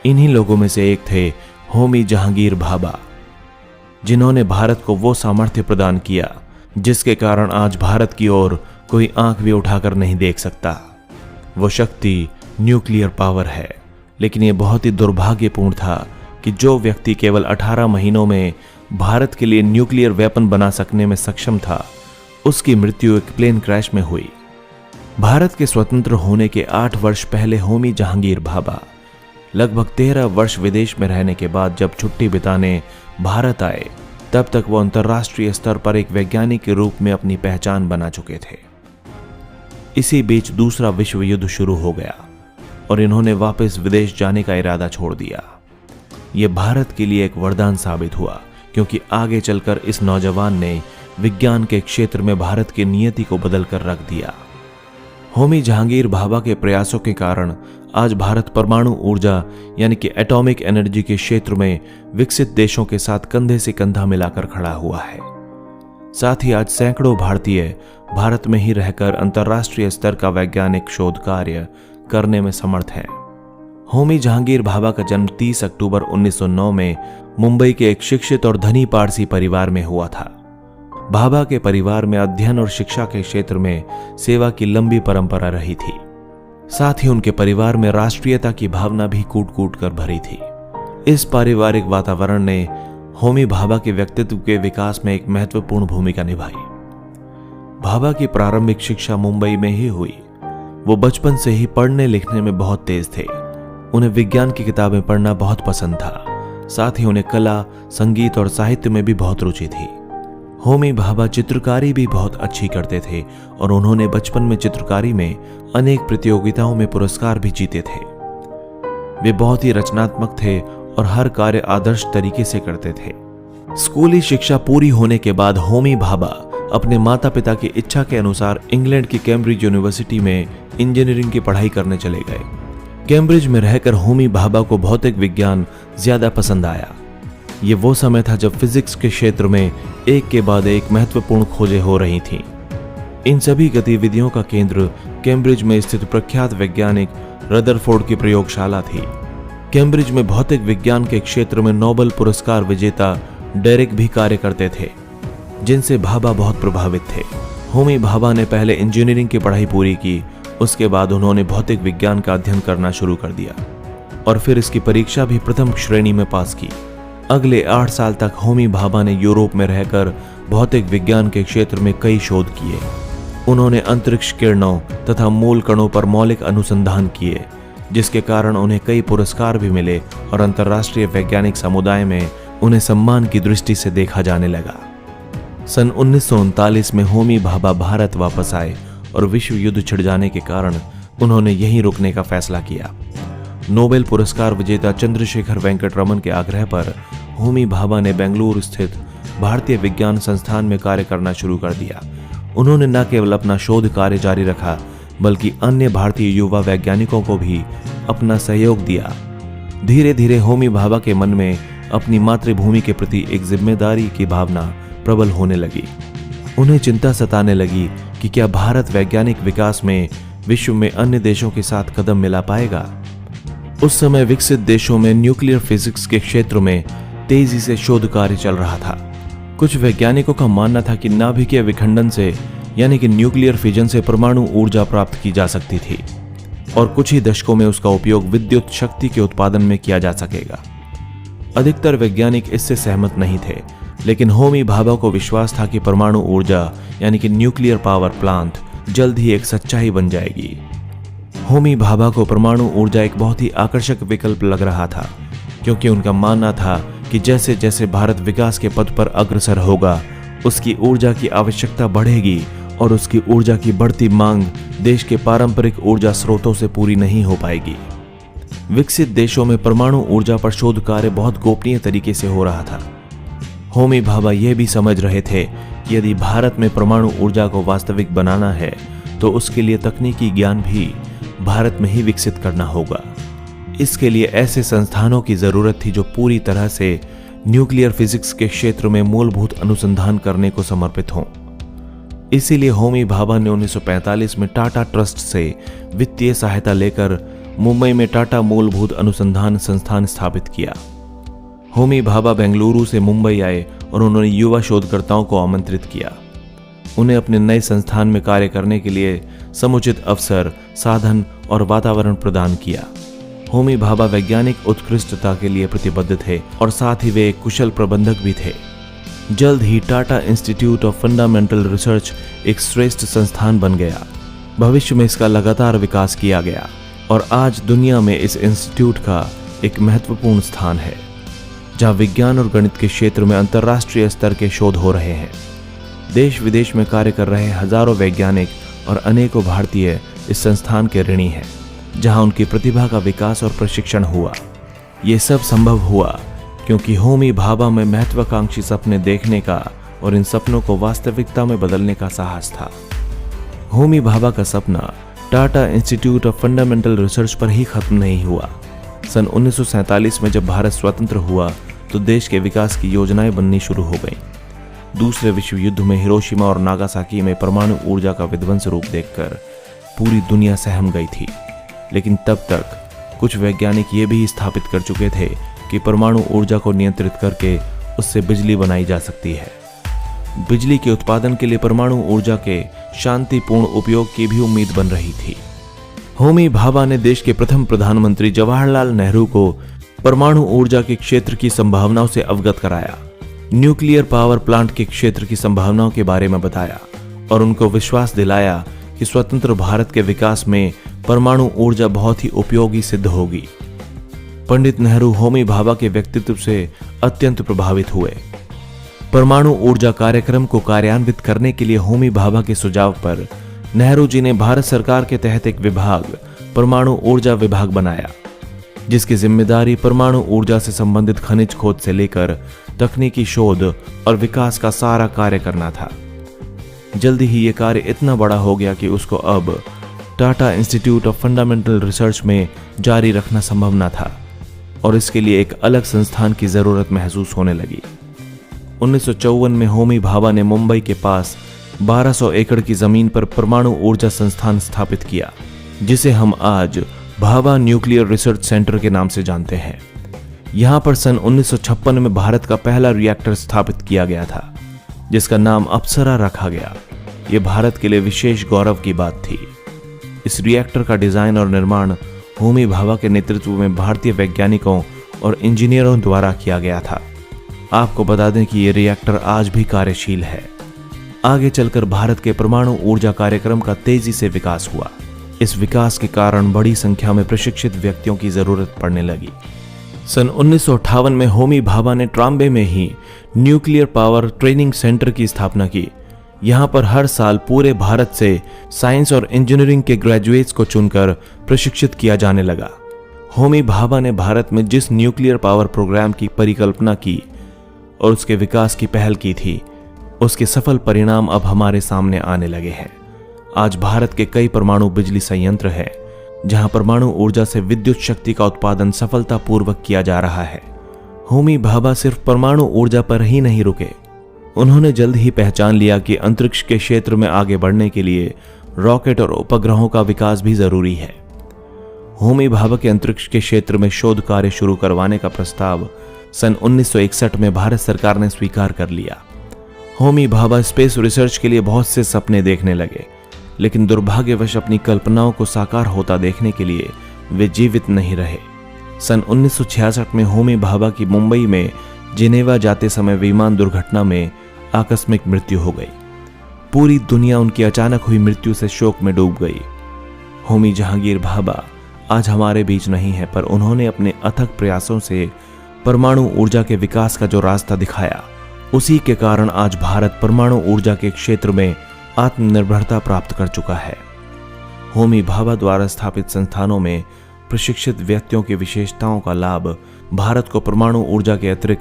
इन्हीं लोगों में से एक थे होमी जहांगीर भाभा, जिन्होंने भारत को वो सामर्थ्य प्रदान किया जिसके कारण आज भारत की ओर कोई आंख भी उठाकर नहीं देख सकता। वो शक्ति न्यूक्लियर पावर है। लेकिन यह बहुत ही दुर्भाग्यपूर्ण था कि जो व्यक्ति केवल 18 महीनों में भारत के लिए न्यूक्लियर वेपन बना सकने में सक्षम था, उसकी मृत्यु एक प्लेन क्रैश में हुई। भारत के स्वतंत्र होने के 8 वर्ष पहले होमी जहांगीर भाभा लगभग 13 वर्ष विदेश में रहने के बाद जब छुट्टी बिताने भारत आए, तब तक वो अंतर्राष्ट्रीय स्तर पर एक वैज्ञानिक के रूप में अपनी पहचान बना चुके थे। इसी बीच दूसरा विश्व युद्ध शुरू हो गया और इन्होंने वापस विदेश जाने का इरादा छोड़ दिया। ये भारत के लिए एक वरदान साबित हुआ, क्योंकि आगे चलकर इस नौजवान ने विज्ञान के क्षेत्र में भारत की नियति को बदलकर रख दिया। होमी जहांगीर भाभा के प्रयासों के कारण आज भारत परमाणु ऊर्जा यानी कि एटॉमिक एनर्जी के क्षेत्र में विकसित देशों के साथ कंधे से कंधा मिलाकर खड़ा हुआ है। साथ ही आज सैकड़ों भारतीय भारत में ही रहकर अंतर्राष्ट्रीय स्तर का वैज्ञानिक शोध कार्य करने में समर्थ हैं। होमी जहांगीर भाभा का जन्म 30 अक्टूबर 1909 में मुंबई के एक शिक्षित और धनी पारसी परिवार में हुआ था। भाभा के परिवार में अध्ययन और शिक्षा के क्षेत्र में सेवा की लंबी परंपरा रही थी। साथ ही उनके परिवार में राष्ट्रीयता की भावना भी कूट कूट कर भरी थी। इस पारिवारिक वातावरण ने होमी भाभा के व्यक्तित्व के विकास में एक महत्वपूर्ण भूमिका निभाई। भाभा की प्रारंभिक शिक्षा मुंबई में ही हुई। वो बचपन से ही पढ़ने लिखने में बहुत तेज थे। उन्हें विज्ञान की किताबें पढ़ना बहुत पसंद था। साथ ही उन्हें कला, संगीत और साहित्य में भी बहुत रुचि थी। होमी भाभा चित्रकारी भी बहुत अच्छी करते थे और उन्होंने बचपन में चित्रकारी में अनेक प्रतियोगिताओं में पुरस्कार भी जीते थे। वे बहुत ही रचनात्मक थे और हर कार्य आदर्श तरीके से करते थे। स्कूली शिक्षा पूरी होने के बाद होमी भाभा अपने माता पिता की इच्छा के अनुसार इंग्लैंड की कैम्ब्रिज यूनिवर्सिटी में इंजीनियरिंग की पढ़ाई करने चले गए। कैम्ब्रिज में रहकर होमी भाभा को भौतिक विज्ञान ज्यादा पसंद आया। ये वो समय था जब फिजिक्स के क्षेत्र में एक के बाद एक महत्वपूर्ण खोजें हो रही थीं। इन सभी गतिविधियों का केंद्र कैम्ब्रिज में स्थित प्रख्यात वैज्ञानिक रदरफोर्ड की प्रयोगशाला थी। कैम्ब्रिज में भौतिक विज्ञान के क्षेत्र में नोबेल पुरस्कार विजेता डेरिक भी कार्य करते थे, जिनसे भाभा बहुत प्रभावित थे। होमी भाभा ने पहले इंजीनियरिंग की पढ़ाई पूरी की, उसके बाद उन्होंने भौतिक विज्ञान का अध्ययन करना शुरू कर दिया और फिर इसकी परीक्षा भी प्रथम श्रेणी में पास की। अगले 8 साल तक होमी भाभा ने यूरोप में रहकर भौतिक विज्ञान के क्षेत्र में कई शोध किए। उन्होंने अंतरिक्ष किरणों तथा मूल कणों पर मौलिक अनुसंधान किए, जिसके कारण उन्हें कई पुरस्कार भी मिले और अंतर्राष्ट्रीय वैज्ञानिक समुदाय में उन्हें सम्मान की दृष्टि से देखा जाने लगा। सन 1939 में होमी भाभा भारत वापस आए और विश्व युद्ध छिड़ जाने के कारण उन्होंने यहीं रुकने का फैसला किया। नोबेल पुरस्कार विजेता चंद्रशेखर वेंकट रमन के आग्रह पर होमी भाभा ने बेंगलुरु स्थित भारतीय विज्ञान संस्थान में कार्य करना शुरू कर दिया। उन्होंने न केवल अपना शोध कार्य जारी रखा, बल्कि अन्य भारतीय युवा वैज्ञानिकों को भी अपना सहयोग दिया। धीरे धीरे होमी भाभा के मन में अपनी मातृभूमि के प्रति एक जिम्मेदारी की भावना प्रबल होने लगी। उन्हें चिंता सताने लगी कि क्या भारत वैज्ञानिक विकास में विश्व में अन्य देशों के साथ कदम मिला पाएगा। उस समय विकसित देशों में न्यूक्लियर फिजिक्स के क्षेत्र में तेजी से शोध कार्य चल रहा था। कुछ वैज्ञानिकों का मानना था कि नाभिकीय विखंडन से यानी कि न्यूक्लियर फिजन से परमाणु ऊर्जा प्राप्त की जा सकती थी और कुछ ही दशकों में उसका उपयोग विद्युत शक्ति के उत्पादन में किया जा सकेगा। अधिकतर वैज्ञानिक इससे सहमत नहीं थे, लेकिन होमी भाभा को विश्वास था कि परमाणु ऊर्जा यानी कि न्यूक्लियर पावर प्लांट जल्द ही एक सच्चाई बन जाएगी। होमी भाभा को परमाणु ऊर्जा एक बहुत ही आकर्षक विकल्प लग रहा था, क्योंकि उनका मानना था कि जैसे जैसे भारत विकास के पथ पर अग्रसर होगा, उसकी ऊर्जा की आवश्यकता बढ़ेगी और उसकी ऊर्जा की बढ़ती मांग देश के पारंपरिक ऊर्जा स्रोतों से पूरी नहीं हो पाएगी। विकसित देशों में परमाणु ऊर्जा पर शोध कार्य बहुत गोपनीय तरीके से हो रहा था। होमी भाभा यह भी समझ रहे थे कि यदि भारत में परमाणु ऊर्जा को वास्तविक बनाना है तो उसके लिए तकनीकी ज्ञान भी भारत में ही विकसित करना होगा। इसके लिए ऐसे संस्थानों की जरूरत थी जो पूरी तरह से न्यूक्लियर फिजिक्स के क्षेत्र में मूलभूत अनुसंधान करने को समर्पित हों। इसीलिए होमी भाभा ने 1945 में टाटा ट्रस्ट से वित्तीय सहायता लेकर मुंबई में टाटा मूलभूत अनुसंधान संस्थान स्थापित किया। होमी भाभा बेंगलुरु से मुंबई आए और उन्होंने युवा शोधकर्ताओं को आमंत्रित किया। उन्हें अपने नए संस्थान में कार्य करने के लिए समुचित अवसर, साधन और वातावरण प्रदान किया। होमी भाभा वैज्ञानिक उत्कृष्टता के लिए प्रतिबद्ध थे और साथ ही वे एक कुशल प्रबंधक भी थे। जल्द ही Tata Institute of Fundamental Research एक श्रेष्ठ संस्थान बन गया। भविष्य में इसका लगातार विकास किया गया और आज दुनिया में इस इंस्टीट्यूट का एक महत्वपूर्ण स्थान है, जहां विज्ञान और गणित के क्षेत्र में अंतर्राष्ट्रीय स्तर के शोध हो रहे हैं। देश विदेश में कार्य कर रहे हजारों वैज्ञानिक और अनेकों भारतीय इस संस्थान के ऋणी हैं, जहां उनकी प्रतिभा का विकास और प्रशिक्षण हुआ। ये सब संभव हुआ क्योंकि होमी भाभा में महत्वाकांक्षी सपने देखने का और इन सपनों को वास्तविकता में बदलने का साहस था। होमी भाभा का सपना Tata Institute of Fundamental research पर ही खत्म नहीं हुआ। सन 1947 में जब भारत स्वतंत्र हुआ तो देश के विकास की योजनाएं बननी शुरू हो गईं। दूसरे विश्व युद्ध में हिरोशिमा और नागासाकी में परमाणु ऊर्जा का विध्वंस रूप देखकर पूरी दुनिया सहम गई थी। लेकिन तब तक कुछ वैज्ञानिक ये भी स्थापित कर चुके थे कि परमाणु ऊर्जा को नियंत्रित करके उससे बिजली बनाई जा सकती है। बिजली के उत्पादन के लिए परमाणु ऊर्जा के शांतिपूर्ण उपयोग की भी उम्मीद बन रही थी। होमी भाभा ने देश के प्रथम प्रधानमंत्री जवाहरलाल नेहरू को परमाणु ऊर्जा के क्षेत्र की संभावनाओं से अवगत कराया, न्यूक्लियर पावर प्लांट के क्षेत्र की संभावनाओं के बारे में बताया और उनको विश्वास दिलाया कि स्वतंत्र भारत के विकास में परमाणु ऊर्जा बहुत ही उपयोगी सिद्ध होगी। पंडित नेहरू होमी भाभा के व्यक्तित्व से अत्यंत प्रभावित हुए। परमाणु ऊर्जा कार्यक्रम को कार्यान्वित करने के लिए होमी भाभा के सुझाव पर नेहरू जी ने भारत सरकार के तहत एक विभाग, परमाणु ऊर्जा विभाग बनाया, जिसकी जिम्मेदारी परमाणु ऊर्जा से संबंधित खनिज खोज से लेकर तकनीकी शोध और विकास का सारा कार्य करना था। जल्दी ही यह कार्य इतना बड़ा हो गया कि उसको अब Tata Institute of Fundamental research में जारी रखना संभव न था और इसके लिए एक अलग संस्थान की जरूरत महसूस होने लगी। 1954 में होमी भाभा ने मुंबई के पास 1200 एकड़ की जमीन पर परमाणु ऊर्जा संस्थान स्थापित किया, जिसे हम आज भाभा न्यूक्लियर रिसर्च सेंटर के नाम से जानते हैं। यहां पर सन 1956 में भारत का पहला रिएक्टर स्थापित किया गया था, जिसका नाम अप्सरा रखा गया। यह भारत के लिए विशेष गौरव की बात थी। इस रिएक्टर का डिजाइन और निर्माण होमी भाभा के नेतृत्व में भारतीय वैज्ञानिकों और इंजीनियरों द्वारा किया गया था। आपको बता दें कि यह रिएक्टर आज भी कार्यशील है। आगे चलकर भारत के परमाणु ऊर्जा कार्यक्रम का तेजी से विकास हुआ। इस विकास के कारण बड़ी संख्या में प्रशिक्षित व्यक्तियों की जरूरत पड़ने लगी। सन 1958 में होमी भाभा ने ट्राम्बे में ही न्यूक्लियर पावर ट्रेनिंग सेंटर की स्थापना की। यहां पर हर साल पूरे भारत से साइंस और इंजीनियरिंग के ग्रेजुएट्स को चुनकर प्रशिक्षित किया जाने लगा। होमी भाभा ने भारत में जिस न्यूक्लियर पावर प्रोग्राम की परिकल्पना की और उसके विकास की पहल की थी, उसके सफल परिणाम अब हमारे सामने आने लगे हैं। आज भारत के कई परमाणु बिजली संयंत्र हैं, जहां परमाणु ऊर्जा से विद्युत शक्ति का उत्पादन सफलतापूर्वक किया जा रहा है। होमी भाभा सिर्फ परमाणु ऊर्जा पर ही नहीं रुके। उन्होंने जल्द ही पहचान लिया कि अंतरिक्ष के क्षेत्र में आगे बढ़ने के लिए रॉकेट और उपग्रहों का विकास भी जरूरी है। होमी भाभा के अंतरिक्ष के क्षेत्र में शोध कार्य शुरू करवाने का प्रस्ताव सन 1961 में भारत सरकार ने स्वीकार कर लिया। होमी भाभा स्पेस रिसर्च के लिए बहुत से सपने देखने लगे, लेकिन दुर्भाग्यवश अपनी कल्पनाओं को साकार होता देखने के लिए वे जीवित नहीं रहे। सन 1966 में होमी भाभा की मुंबई में जिनेवा जाते समय विमान दुर्घटना में आकस्मिक मृत्यु हो गई। पूरी दुनिया उनकी अचानक हुई मृत्यु से शोक में डूब गई। होमी जहांगीर भाभा आज हमारे बीच नहीं है, पर उन्होंने अपने अथक प्रयासों से परमाणु ऊर्जा के विकास का जो रास्ता दिखाया, उसी के कारण आज भारत परमाणु ऊर्जा के क्षेत्र में आत्मनिर्भरता प्राप्त कर चुका है। होमी भाभा द्वारा स्थापित संस्थानों में प्रशिक्षित व्यक्तियों की विशेषताओं का लाभ भारत को परमाणु ऊर्जा के अतिरिक्त